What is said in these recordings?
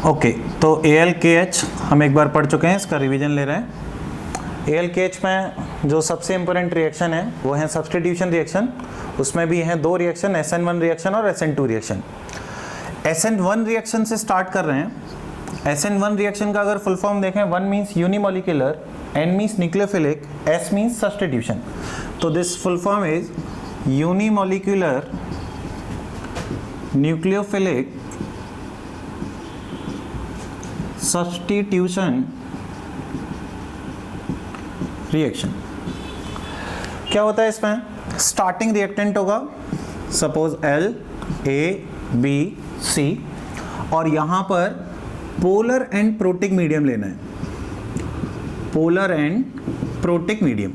Okay, तो AlKH हम एक बार पढ़ चुके हैं, इसका रिवीजन ले रहे हैं। AlKH में जो सबसे इम्पोर्टेंट रिएक्शन है वो है सब्स्टिट्यूशन रिएक्शन। उसमें भी हैं दो रिएक्शन, SN1 रिएक्शन और SN2 रिएक्शन। SN1 रिएक्शन से स्टार्ट कर रहे हैं। SN1 रिएक्शन का अगर फुल फॉर्म देखें, 1 means unimolecular, N means nucleophilic, S means substitution. तो this full form is unimolecular nucleophilic substitution reaction. क्या होता है इसमें? स्टार्टिंग रिएक्टेंट होगा, suppose L, A, B, C, और यहां पर पोलर एंड प्रोटिक मीडियम लेना है। Polar and protic medium.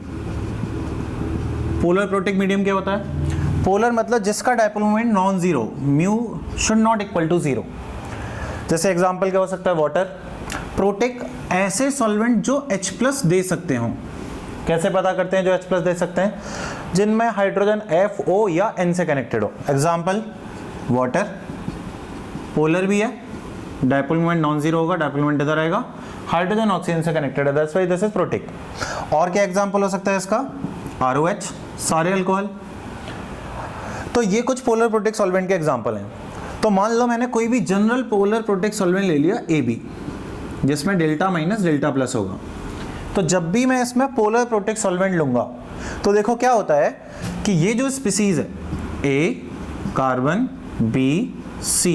Polar protic medium क्या होता है? पोलर मतलब जिसका dipole moment non zero, mu should not equal to zero. जैसे एग्जांपल क्या हो सकता है? वाटर। प्रोटिक ऐसे सॉल्वेंट जो H+ दे सकते हो। कैसे पता करते हैं जो H+ दे सकते हैं? जिनमें हाइड्रोजन F, O या N से कनेक्टेड हो। एग्जांपल वाटर, पोलर भी है, डायपोल मोमेंट नॉन जीरो होगा, डायपोल मोमेंट इधर आएगा, हाइड्रोजन ऑक्सीजन से कनेक्टेड है, that's why this is protic. और क्या एग्जांपल हो सकता है इसका? ROH, सारे अल्कोहल। तो ये कुछ पोलर प्रोटिक सॉल्वेंट के एग्जांपल हैं। तो मान लो मैंने कोई भी जनरल पोलर प्रोटिक सॉल्वेंट ले लिया AB, जिसमें डेल्टा माइनस डेल्टा प्लस होगा। तो जब भी मैं इसमें पोलर प्रोटिक सॉल्वेंट लूंगा तो देखो क्या होता है कि ये जो स्पीसीज है A carbon, B C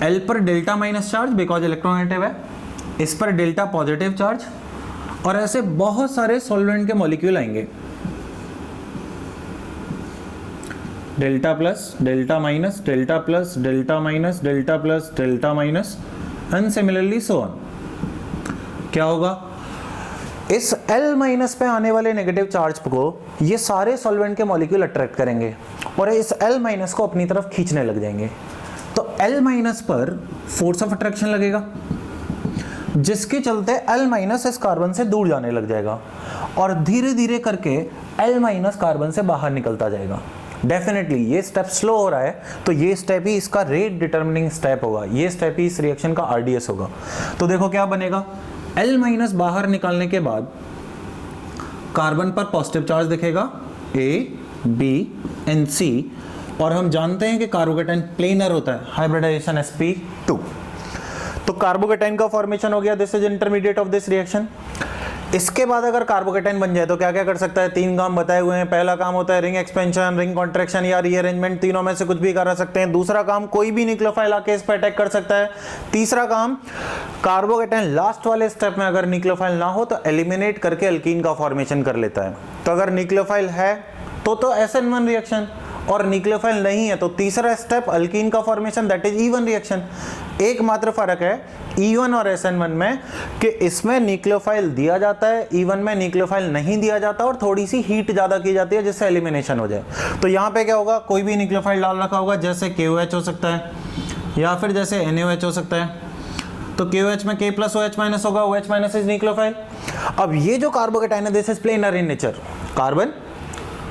L पर delta minus charge because electronegative है, इस पर डेल्टा पॉजिटिव चार्ज, और ऐसे बहुत सारे सॉल्वेंट के मॉलिक्यूल आएंगे, delta plus, delta minus, delta plus, delta minus, delta plus, delta minus, and similarly so on. क्या होगा? इस L माइनस पे आने वाले नेगेटिव चार्ज को ये सारे सॉल्वेंट के मॉलिक्यूल अट्रैक्ट करेंगे और इस L माइनस को अपनी तरफ खींचने लग जाएंगे। तो L माइनस पर फोर्स ऑफ अट्रैक्शन लगेगा, जिसके चलते L माइनस इस कार्बन से दूर जाने लग जाएगा और धीरे धीरे करके L माइनस कार्बन से बाहर निकलता जाएगा। डेफिनेटली ये स्टेप स्लो हो रहा है, तो ये स्टेप ही इसका रेट डिटर्मिनिंग स्टेप होगा, ये स्टेप ही इस रिएक्शन का RDS होगा। तो देखो क्या बनेगा, L माइनस बाहर निकालने के बाद कार्बन पर पॉजिटिव चार्ज दिखेगा, A, B and C, और हम जानते हैं कि कार्बोकेटाइन प्लेनर होता है, हाइब्रिडाइजेशन sp2। तो कार्बोकेटाइन का फॉर्मेशन हो गया, this is intermediate of this reaction. इसके बाद अगर कार्बोकेटाइन बन जाए तो क्या क्या कर सकता है? 3 काम बताए हुए हैं। पहला काम होता है रिंग एक्सपेंशन, रिंग कॉन्ट्रैक्शन या रीअरेंजमेंट, तीनों में से कुछ भी करा सकते हैं। दूसरा काम, कोई भी न्यूक्लियोफाइल आके इस पर अटैक कर सकता है। तीसरा काम, कार्बोकेटाइन लास्ट वाले स्टेप में अगर न्यूक्लियोफाइल ना हो तो एलिमिनेट करके अल्कीन का फॉर्मेशन कर लेता है। तो अगर न्यूक्लियोफाइल है तो SN1 रिएक्शन, और न्यूक्लियोफाइल नहीं है तो तीसरा स्टेप अल्कीन का formation, that is E1 reaction. एकमात्र फर्क है E1 और SN1 में कि इसमें न्यूक्लियोफाइल दिया जाता है, E1 में न्यूक्लियोफाइल नहीं दिया जाता और थोड़ी सी हीट ज्यादा की जाती है जिससे एलिमिनेशन हो जाए। तो यहाँ पे क्या होगा, कोई भी न्यूक्लियोफाइल डाल रखा होगा, जैसे KOH हो सकता है या फिर जैसे NaOH हो सकता है। तो KOH में K प्लस OH माइनस होगा, OH माइनस इज न्यूक्लियोफाइल। अब ये जो कार्बोकेटाइन है, this is planar in nature, carbon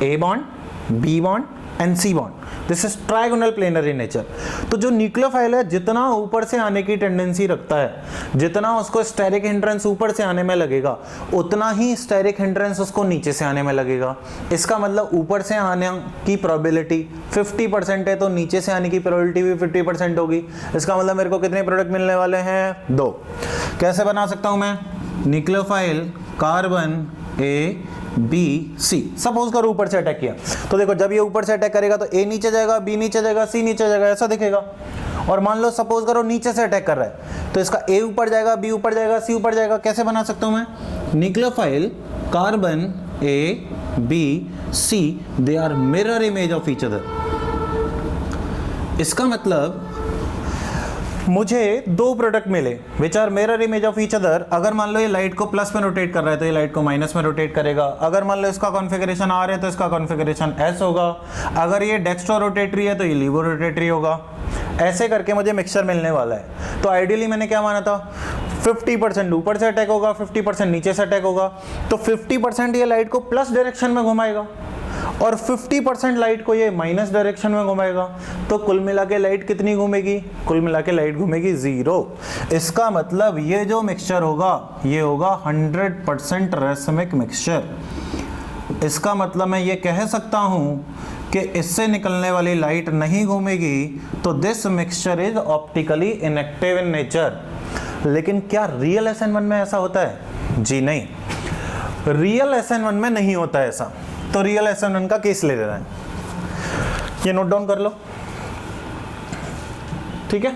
A bond, B bond and C bond, this is trigonal planar in nature. तो जो न्यूक्लियोफाइल है जितना ऊपर से आने की टेंडेंसी रखता है, जितना उसको स्टेरिक हिंड्रेंस ऊपर से आने में लगेगा, उतना ही स्टेरिक हिंड्रेंस उसको नीचे से आने में लगेगा। इसका मतलब ऊपर से आने की प्रोबेबिलिटी 50% है तो नीचे से आने की प्रोबेबिलिटी भी 50% होगी। इसका मतलब मेरे को कितने प्रोडक्ट मिलने वाले हैं? 2। कैसे बना सकता हूं मैं? Nucleophile carbon A B C, suppose करो ऊपर से अटैक किया, तो देखो जब ये ऊपर से अटैक करेगा तो A नीचे जाएगा, B नीचे जाएगा, C नीचे जाएगा, ऐसा दिखेगा। और मान लो सपोज करो नीचे से अटैक कर रहा है तो इसका A ऊपर जाएगा, B ऊपर जाएगा, C ऊपर जाएगा। कैसे बना सकता हूं मैं? Nucleophile carbon A B C, they are mirror image of each other. इसका मतलब मुझे 2 प्रोडक्ट मिले which are mirror image of each other. अगर मान लो ये लाइट को प्लस में रोटेट कर रहा है तो ये लाइट को माइनस में रोटेट करेगा। अगर मान लो इसका कॉन्फ़िगरेशन R है तो इसका कॉन्फ़िगरेशन S होगा। अगर ये डेक्स्ट्रो रोटेटरी है तो ये लीवो रोटेटरी होगा। ऐसे करके मुझे मिक्सचर मिलने वाला है। तो आइडियली मैंने क्या माना था? 50% ऊपर से अटैक होगा, 50% नीचे से अटैक होगा। तो 50% ये लाइट को प्लस डायरेक्शन में घुमाएगा और 50% लाइट को ये माइनस डायरेक्शन में घुमाएगा, तो कुल मिला के लाइट कितनी घूमेगी? कुल मिला के लाइट घूमेगी 0। इसका मतलब ये जो मिक्सचर होगा ये होगा 100% रेसमिक मिक्सचर। इसका मतलब मैं ये कह सकता हूँ कि इससे निकलने वाली लाइट नहीं घूमेगी, तो this mixture is optically inactive in nature. लेकिन क्या रियल SN1 में ऐसा होता है? जी नहीं, रियल SN1 में नहीं होता है ऐसा। तो रियल SN1 का केस ले लेना है, ये नोट डाउन कर लो, ठीक है।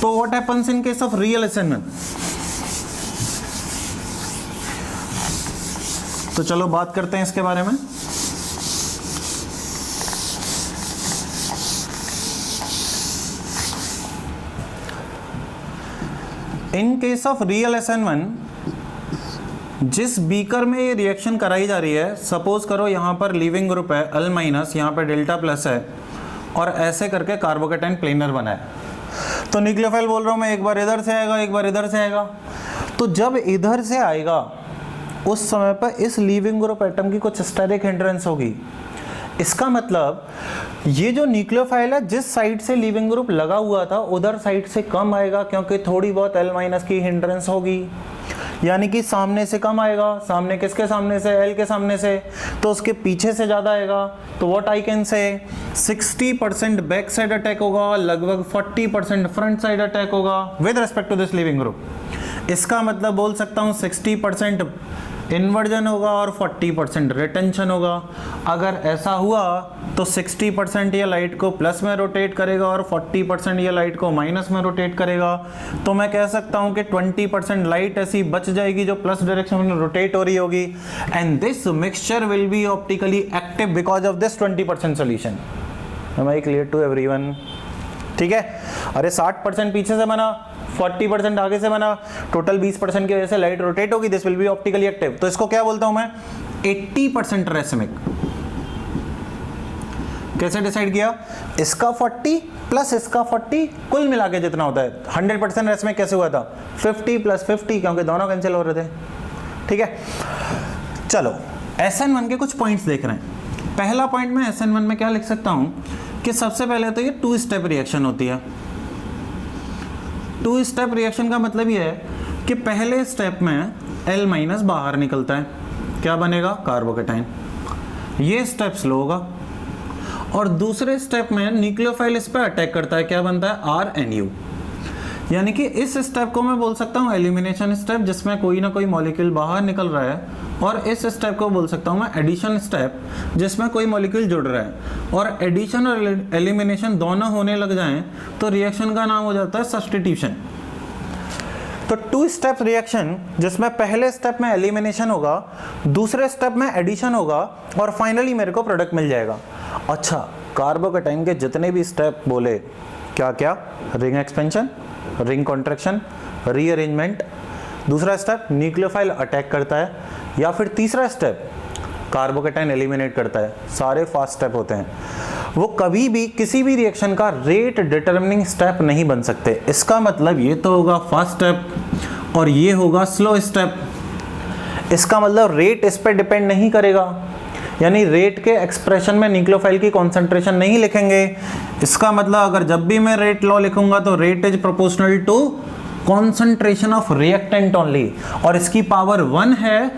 तो what happens in case of real SN1? तो चलो बात करते हैं इसके बारे में। In case of real SN1, जिस बीकर में ये रिएक्शन कराई जा रही है, सपोज करो यहाँ पर लीविंग ग्रुप है L माइनस, यहाँ पर डेल्टा प्लस है, और ऐसे करके कार्बोकेटाइन प्लेनर बना है। तो न्यूक्लियोफाइल बोल रहा हूँ मैं, एक बार इधर से आएगा, एक बार इधर से आएगा। तो जब इधर से आएगा उस समय पर इस लीविंग ग्रुप एटम की कुछ स्टेरिक हिंड्रेंस होगी। इसका मतलब ये जो न्यूक्लियोफाइल है जिस साइड से लीविंग ग्रुप लगा हुआ था उधर साइड से कम आएगा, क्योंकि थोड़ी बहुत L माइनस की हिंड्रेंस होगी, यानी कि सामने से कम आएगा। सामने किसके सामने से? L के सामने से। तो उसके पीछे से ज़्यादा आएगा। तो what I can say 60% back side attack होगा, लगभग 40% फ्रंट साइड अटैक होगा with respect to this leaving group. इसका मतलब बोल सकता हूँ 60% इन्वर्जन होगा और 40% रिटेंशन होगा। अगर ऐसा हुआ तो 60% ये लाइट को प्लस में रोटेट करेगा और 40% ये लाइट को माइनस में रोटेट करेगा। तो मैं कह सकता हूँ कि 20% लाइट ऐसी बच जाएगी जो प्लस डायरेक्शन में रोटेट हो रही होगी। And this mixture will be optically active because of this 20% solution. Am I clear to everyone? ठीक है। अरे 60% पीछे से बना, 40% आगे से बना, टोटल 20% की वजह से लाइट रोटेट होगी। This will be optically active. तो इसको क्या बोलता हूं मैं? 80% रेसमिक। कैसे डिसाइड किया? इसका 40 प्लस इसका 40 कुल मिला के जितना होता है। 100% रेसमिक कैसे हुआ था? 50 प्लस 50, क्योंकि दोनों कैंसिल हो रहे थे। ठीक है, चलो SN1 के कुछ पॉइंट्स देख रहे हैं। पहला पॉइंट में SN1 में क्या लिख सकता हूं कि सबसे पहले तो ये 2 स्टेप रिएक्शन होती है। 2 स्टेप रिएक्शन का मतलब ये है कि पहले स्टेप में L माइनस बाहर निकलता है, क्या बनेगा? कार्बोकेटाइन। ये स्टेप स्लो होगा। और दूसरे स्टेप में न्यूक्लियोफाइल इस पर अटैक करता है, क्या बनता है? RNU। यानी कि इस स्टेप को मैं बोल सकता हूँ एलिमिनेशन स्टेप, जिसमें कोई ना कोई मॉलिक्यूल बाहर निकल रहा है। और इस स्टेप को बोल सकता हूँ मैं एडिशन स्टेप, जिसमें कोई मॉलिक्यूल जुड़ रहा है। और एडिशन और एलिमिनेशन दोनों होने लग जाएं तो रिएक्शन का नाम हो जाता है सब्स्टिट्यूशन। तो 2 स्टेप रिएक्शन, जिसमें पहले स्टेप में एलिमिनेशन होगा, दूसरे स्टेप में एडिशन होगा, और फाइनली मेरे को प्रोडक्ट मिल जाएगा। अच्छा, कार्बोकेटाइन के जितने भी स्टेप बोले, क्या क्या? Ring expansion, ring contraction, rearrangement. दूसरा स्टेप न्यूक्लियोफाइल अटैक करता है, या फिर तीसरा स्टेप कार्बोकेटाइन एलिमिनेट करता है। सारे फास्ट स्टेप होते हैं। वो कभी भी किसी भी रिएक्शन का रेट डिटरमिनिंग स्टेप नहीं बन सकते। इसका मतलब ये तो होगा फास्ट स्टेप और ये होगा स्लो स्टेप। इसका मतलब रेट इस पर डिपेंड नहीं करेगा, यानी रेट के एक्सप्रेशन में न्यूक्लियोफाइल की कॉन्सेंट्रेशन नहीं लिखेंगे। इसका मतलब अगर जब भी मैं रेट लॉ लिखूंगा तो rate is proportional to concentration of reactant only, और इसकी पावर 1 है,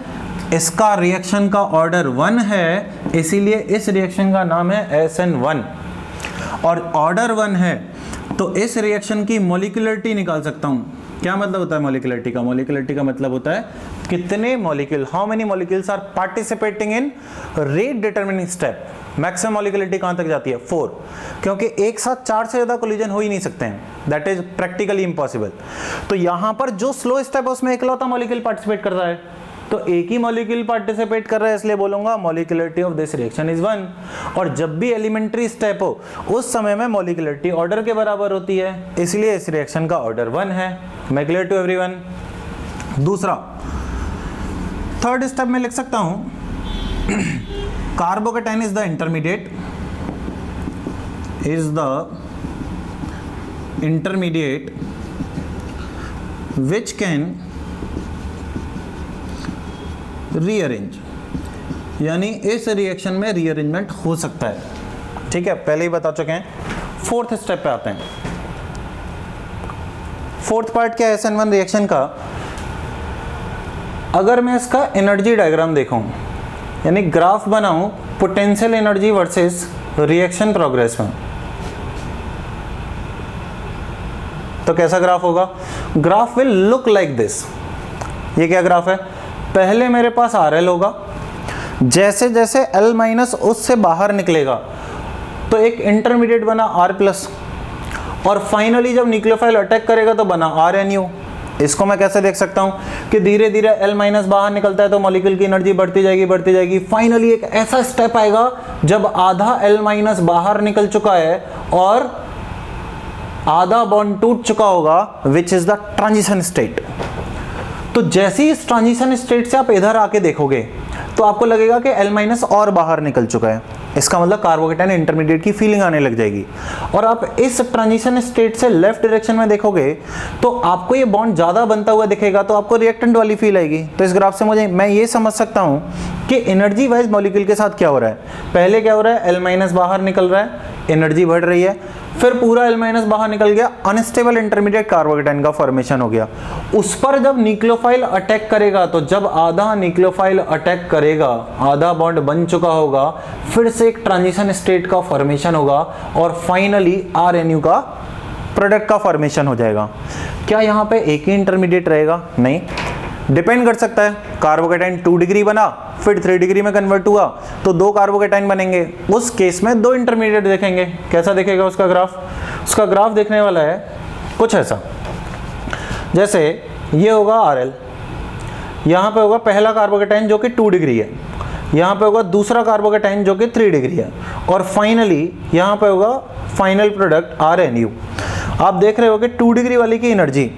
इसका रिएक्शन का ऑर्डर 1 है, इसीलिए इस रिएक्शन का नाम है SN1। और ऑर्डर 1 है तो इस रिएक्शन की मॉलिक्यूलरिटी निकाल सकता हूं। क्या मतलब होता है मॉलिक्यूलरिटी का? मॉलिक्यूलरिटी का मतलब होता है कितने molecule, how many molecules are participating in rate determining step. Maximum molecularity कहां तक जाती है? 4, क्योंकि एक साथ 4 से ज्यादा कोलिजन हो ही नहीं सकते हैं, दैट इज प्रैक्टिकली इम्पॉसिबल। तो यहां पर जो स्लो स्टेप है उसमें इकलौता मॉलिक्यूल पार्टिसिपेट कर रहा है, तो एक ही मॉलिक्यूल पार्टिसिपेट कर रहा है, इसलिए बोलूंगा molecularity of this reaction is 1। और जब भी एलिमेंट्री स्टेप हो उस समय में मॉलिक्यूलरिटी ऑर्डर के बराबर होती है, इसलिए इस रिएक्शन का ऑर्डर 1 है। मैं क्लियर टू एवरीवन? दूसरा, थर्ड स्टेप में लिख सकता हूं carbocation is the intermediate, which can rearrange यानी इस रिएक्शन में रीअरेंजमेंट हो सकता है। ठीक है, पहले ही बता चुके हैं। फोर्थ स्टेप पे आते हैं। फोर्थ पार्ट क्या है SN1 रिएक्शन का? अगर मैं इसका एनर्जी डायग्राम देखूं, यानी ग्राफ बनाऊं potential energy versus reaction progress में, तो कैसा ग्राफ होगा? Graph will look like this. ये क्या ग्राफ है? पहले मेरे पास RL होगा, जैसे जैसे L माइनस उससे बाहर निकलेगा तो एक इंटरमीडिएट बना R+, और फाइनली जब न्यूक्लियोफाइल अटैक करेगा तो बना RNU। इसको मैं कैसे देख सकता हूँ कि धीरे धीरे L माइनस बाहर निकलता है तो मॉलिक्यूल की एनर्जी बढ़ती जाएगी, फाइनली एक ऐसा स्टेप आएगा जब आधा L माइनस बाहर निकल चुका है और आधा बॉन्ड टूट चुका होगा, which is the transition state. तो जैसे ही इस ट्रांजिशन स्टेट से आप इधर आके देखोगे तो आपको लगेगा कि L माइनस और बाहर निकल चुका है। इसका मतलब कार्बोकेटाइन इंटरमीडिएट की फीलिंग आने लग जाएगी। और आप इस ट्रांजिशन स्टेट से लेफ्ट डायरेक्शन में देखोगे तो आपको ये बॉन्ड ज़्यादा बनता हुआ दिखेगा, तो आपको रिएक्टेंट वाली फील आएगी। तो इस ग्राफ से मैं ये समझ सकता हूँ कि एनर्जी वाइज मॉलिक्यूल के साथ क्या हो रहा है। पहले क्या हो रहा है? L माइनस बाहर निकल रहा है, एनर्जी बढ़ रही है, फिर पूरा L माइनस बाहर निकल गया, अनस्टेबल इंटरमीडिएट कार्बोकेटाइन का फॉर्मेशन हो गया। उस पर जब न्यूक्लियोफाइल अटैक करेगा, तो जब आधा न्यूक्लियोफाइल अटैक करेगा, आधा बॉन्ड बन चुका होगा, फिर से एक ट्रांजिशन स्टेट का फॉर्मेशन होगा और फाइनली RNU का प्रोडक्ट का फॉर्मेशन हो जाएगा। क्या यहाँ पे एक ही इंटरमीडिएट रहेगा? नहीं, डिपेंड कर सकता है। कार्बोकेटाइन 2 डिग्री बना, फिर 3 डिग्री में कन्वर्ट हुआ, तो 2 कार्बोकेटाइन बनेंगे। उस केस में 2 इंटरमीडिएट देखेंगे। कैसा दिखेगा उसका ग्राफ? उसका ग्राफ देखने वाला है कुछ ऐसा, जैसे ये होगा RL, यहाँ पे होगा पहला कार्बोकेटाइन जो कि 2 डिग्री है, यहाँ पे होगा दूसरा कार्बोकेटाइन जो कि 3 डिग्री है, और फाइनली यहाँ पे होगा फाइनल प्रोडक्ट RNU। आप देख रहे हो कि 2 डिग्री वाली की एनर्जी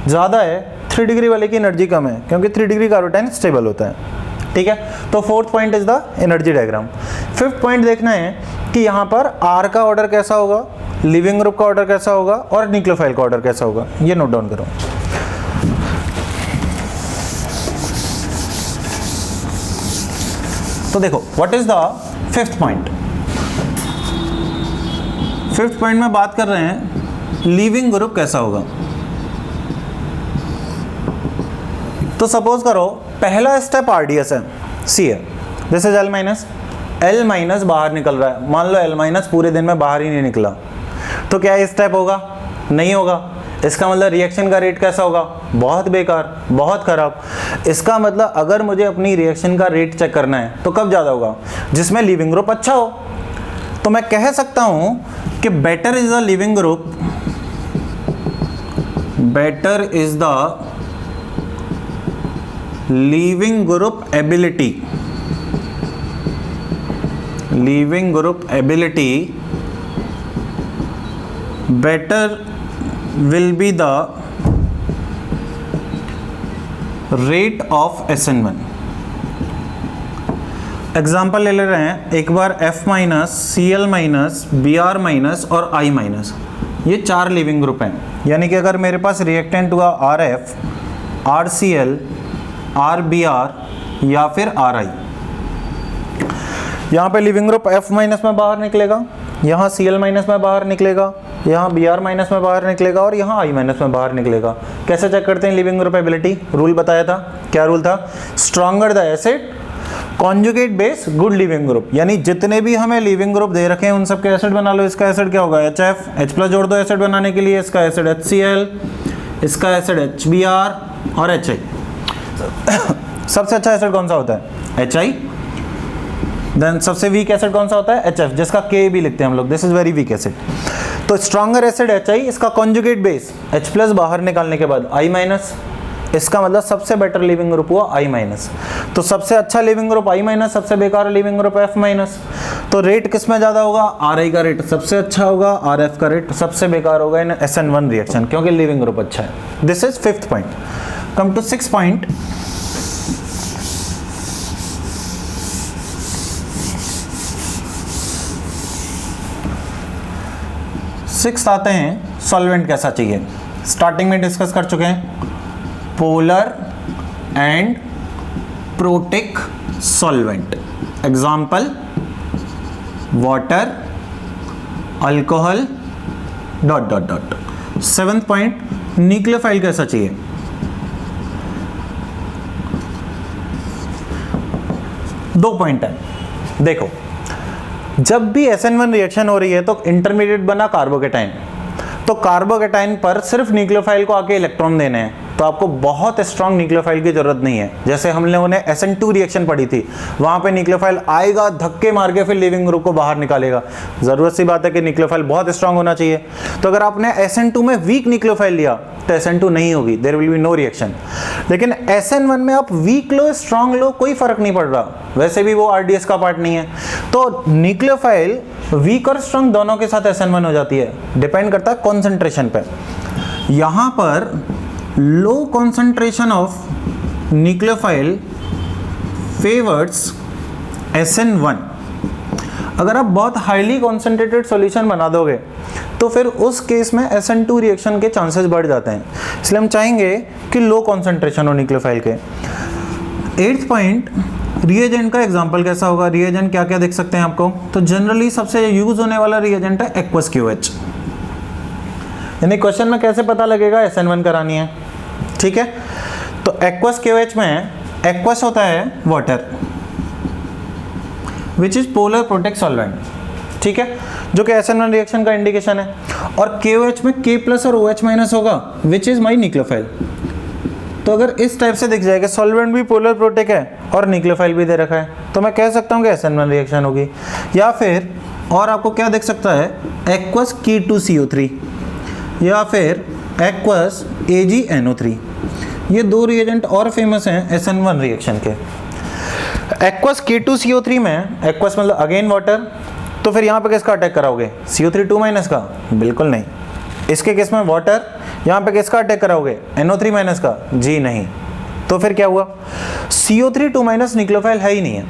ज़्यादा है, 3 डिग्री वाले की एनर्जी कम है, क्योंकि 3 डिग्री कार्बोकेटाइन स्टेबल होता है। ठीक है, तो fourth point is the energy diagram. Fifth point देखना है कि यहाँ पर R का ऑर्डर कैसा होगा, लिविंग ग्रुप का ऑर्डर कैसा होगा और न्यूक्लियोफाइल का ऑर्डर कैसा होगा। ये नोट डाउन करो। तो देखो, what is the fifth point? Fifth point में बात कर रहे हैं लिविंग ग्रुप कैसा होगा। तो सपोज करो पहला स्टेप RDS है, C है, this is L minus. L minus बाहर निकल रहा है, मान लो L माइनस पूरे दिन में बाहर ही नहीं निकला, तो क्या ये स्टेप होगा? नहीं होगा। इसका मतलब रिएक्शन का रेट कैसा होगा? बहुत बेकार, बहुत खराब। इसका मतलब अगर मुझे अपनी रिएक्शन का रेट चेक करना है तो कब ज़्यादा होगा? जिसमें लिविंग ग्रुप अच्छा हो। तो मैं कह सकता हूं कि better is the leaving group, better is the leaving group ability, leaving group ability better will be the rate of SN1। Example ले रहे हैं एक बार F minus, Cl minus, Br minus और I माइनस, ये 4 लिविंग ग्रुप हैं। यानी कि अगर मेरे पास रिएक्टेंट हुआ RF, RCl, RBr या फिर RI, यहाँ पे लिविंग ग्रुप F माइनस में बाहर निकलेगा, यहाँ Cl माइनस में बाहर निकलेगा, यहाँ Br माइनस में बाहर निकलेगा और यहाँ I माइनस में बाहर निकलेगा। कैसे चेक करते हैं लिविंग ग्रुप एबिलिटी? रूल बताया था, क्या रूल था? Stronger the acid conjugate base good leaving group. यानी जितने भी हमें लिविंग ग्रुप दे रखे हैं उन सब के एसिड बना लो। इसका एसिड क्या होगा? HF, H+ जोड़ दो एसिड बनाने के लिए, इसका एसिड HCl, इसका एसिड HBr और HI। सबसे अच्छा एसिड कौन सा होता है? HI। देन सबसे वीक एसिड कौन सा होता है? HF, जिसका K भी लिखते हैं हम लोग, this is very weak acid. तो स्ट्रॉन्गर एसिड HI, इसका कॉन्जुगेट बेस H+ बाहर निकालने के बाद I माइनस, इसका मतलब सबसे बेटर लिविंग ग्रुप हुआ I माइनस। तो सबसे अच्छा लिविंग ग्रुप I माइनस, सबसे बेकार लिविंग ग्रुप F माइनस। तो रेट किस में ज़्यादा होगा? RI का रेट सबसे अच्छा होगा, RF का रेट सबसे बेकार होगा इन SN1 रिएक्शन, क्योंकि लिविंग ग्रुप अच्छा है। This is fifth point. Come to six point. Six आते हैं सॉल्वेंट कैसा चाहिए। स्टार्टिंग में डिस्कस कर चुके हैं polar and protic solvent. Example water, alcohol, dot dot dot. 7th point, nucleophile कैसा चाहिए? दो पॉइंट है, देखो जब भी SN1 रिएक्शन हो रही है तो इंटरमीडिएट बना कार्बोकेटाइन, तो कार्बोकेटाइन पर सिर्फ न्यूक्लियोफाइल को आके इलेक्ट्रॉन देने हैं, तो आपको बहुत स्ट्रांग न्यूक्लियोफाइल की जरूरत नहीं है। जैसे हम लोगों ने SN2 रिएक्शन पढ़ी थी, वहां पे न्यूक्लियोफाइल आएगा, धक्के मार के फिर लिविंग ग्रुप को बाहर निकालेगा। जरूरत सी बात है कि न्यूक्लियोफाइल बहुत स्ट्रांग होना चाहिए। तो अगर आपने SN2 में वीक न्यूक्लियोफाइल लिया तो SN2 नहीं होगी, there will be no reaction. लेकिन SN1 में आप वीक लो स्ट्रांग लो कोई फर्क नहीं पड़ रहा, वैसे भी वो RDS का पार्ट नहीं है, तो न्यूक्लियोफाइल वीक और स्ट्रांग दोनों के साथ SN1 हो जाती है, डिपेंड करता है कॉन्सेंट्रेशन पे। यहां पर लो concentration of nucleophile favors SN1। अगर आप बहुत हाईली कॉन्सेंट्रेटेड सॉल्यूशन बना दोगे तो फिर उस केस में SN2 रिएक्शन के चांसेस बढ़ जाते हैं, इसलिए हम चाहेंगे कि लो कॉन्सेंट्रेशन हो न्यूक्लियोफाइल के। 8th पॉइंट, रिएजेंट का एग्जांपल कैसा होगा? रिएजेंट क्या क्या देख सकते हैं आपको? तो जनरली सबसे यूज होने वाला रिएजेंट है एक्वस QH। यानी क्वेश्चन में कैसे पता लगेगा SN1 करानी है, ठीक है? तो एक्वस QH में एक्वस होता है water which is polar protic solvent, ठीक है, जो कि SN1 रिएक्शन का इंडिकेशन है। और KOH में K+ और OH- होगा विच इज माई न्यूक्लियोफाइल। तो अगर इस टाइप से दिख जाएगा सॉल्वेंट भी पोलर प्रोटेक्ट है और न्यूक्लियोफाइल भी दे रखा है, तो मैं कह सकता हूँ कि SN1 रिएक्शन होगी। या फिर और आपको क्या दिख सकता है, एक्वस K2CO3 या फिर एक्वस AgNO3। ये दो रिएजेंट और फेमस हैं SN1 रिएक्शन के। एक्वस K2CO3 में, एक्वस मतलब अगेन वाटर, तो फिर यहाँ पे किसका अटैक कराओगे? CO3 का? बिल्कुल नहीं। इसके केस में वाटर, यहाँ पे किसका अटैक कराओगे? NO3- का? जी नहीं। तो फिर क्या हुआ? CO3 न्यूक्लियोफाइल है ही नहीं है।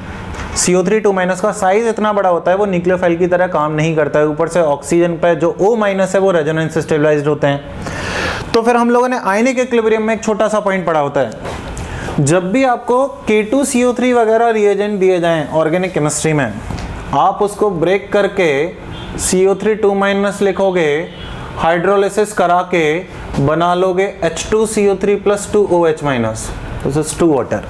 CO3 का साइज इतना बड़ा होता है वो न्यूक्लियोफाइल की तरह काम नहीं करता है। ऊपर से ऑक्सीजन पे जो O- है वो रेजोनेंस स्टेबलाइज्ड होते हैं। तो फिर हम लोगों ने आयनिक इक्विलिब्रियम में एक छोटा सा पॉइंट पढ़ा होता है, जब भी आपको K2CO3 वगैरह रिएजेंट दिए जाएं ऑर्गेनिक केमिस्ट्री में, आप उसको ब्रेक करके CO3 लिखोगे, हाइड्रोलिसिस करा के बना लोगे H2CO3 + 2OH-, this is 2 water.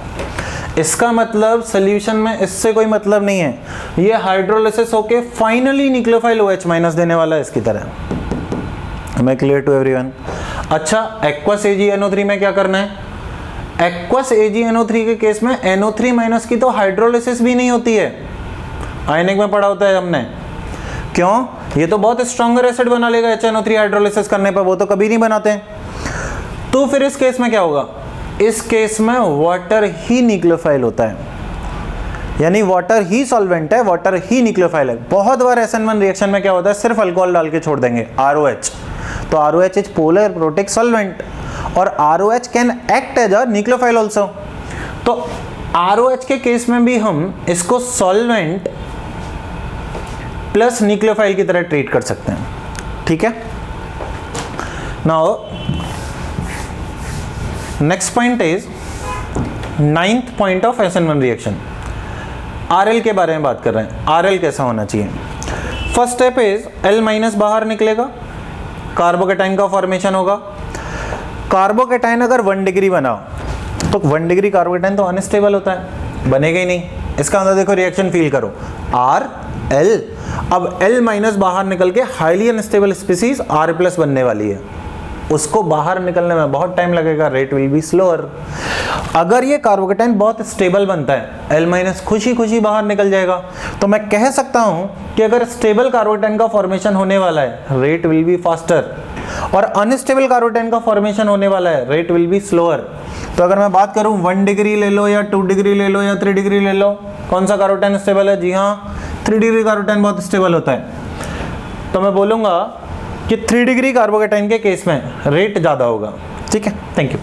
इसका मतलब सोल्यूशन में इससे कोई मतलब नहीं है, ये हाइड्रोलिसिस होके फाइनली न्यूक्लियोफाइल OH- देने वाला है इसकी तरह। Am I clear to everyone? अच्छा, एक्वस AgNO3 में क्या करना है? एक्वस AgNO3 के केस में NO3- की तो हाइड्रोलिसिस भी नहीं होती है, आयनिक में पढ़ा होता है हमने। क्यों? ये तो बहुत स्ट्रॉन्गर एसिड बना लेगा HNO3 हाइड्रोलिसिस करने पर, वो तो कभी नहीं बनाते हैं। तो फिर इस केस में क्या होगा? इस केस में वाटर ही न्यूक्लियोफाइल होता है, यानी वाटर ही सॉल्वेंट है, वाटर ही न्यूक्लियोफाइल है। बहुत बार SN1 रिएक्शन में क्या होता है, सिर्फ अल्कोहल डाल के छोड़ देंगे, ROH। तो ROH is polar protic solvent और ROH can act as a nucleophile also. तो ROH के केस में भी हम इसको सॉल्वेंट प्लस न्यूक्लियोफाइल की तरह ट्रीट कर सकते हैं, ठीक है? Now next point is 9th point of SN1 reaction. RL के बारे में बात कर रहे हैं। RL कैसा होना चाहिए? फर्स्ट स्टेप इज L- बाहर निकलेगा, कार्बोकेटाइन का फॉर्मेशन होगा। कार्बोकेटाइन अगर 1 डिग्री बना तो 1 डिग्री कार्बोकेटाइन तो अनस्टेबल होता है, बनेगा ही नहीं। इसका अंदर देखो, रिएक्शन फील करो, RL। अब L- बाहर निकल के हाईली अनस्टेबल स्पीसीज R+ बनने वाली है, उसको बाहर निकलने में बहुत टाइम लगेगा, रेट विल बी स्लोअर। अगर ये कार्बोकेटाइन बहुत स्टेबल बनता है, L- खुशी खुशी बाहर निकल जाएगा। तो मैं कह सकता हूं कि अगर स्टेबल कार्बोकेटाइन का फॉर्मेशन होने वाला है, रेट विल बी फास्टर, और अनस्टेबल कार्बोकेटाइन का फॉर्मेशन होने वाला है, रेट विल बी स्लोअर। तो अगर मैं बात करूं 1 डिग्री ले लो या 2 डिग्री ले लो या 3 डिग्री ले लो, कौन सा कार्बोकेटाइन स्टेबल है? जी हाँ, 3 डिग्री कार्बोकेटाइन बहुत स्टेबल होता है। तो मैं बोलूंगा कि 3 डिग्री कार्बोकेटाइन के केस में रेट ज़्यादा होगा, ठीक है? Thank you.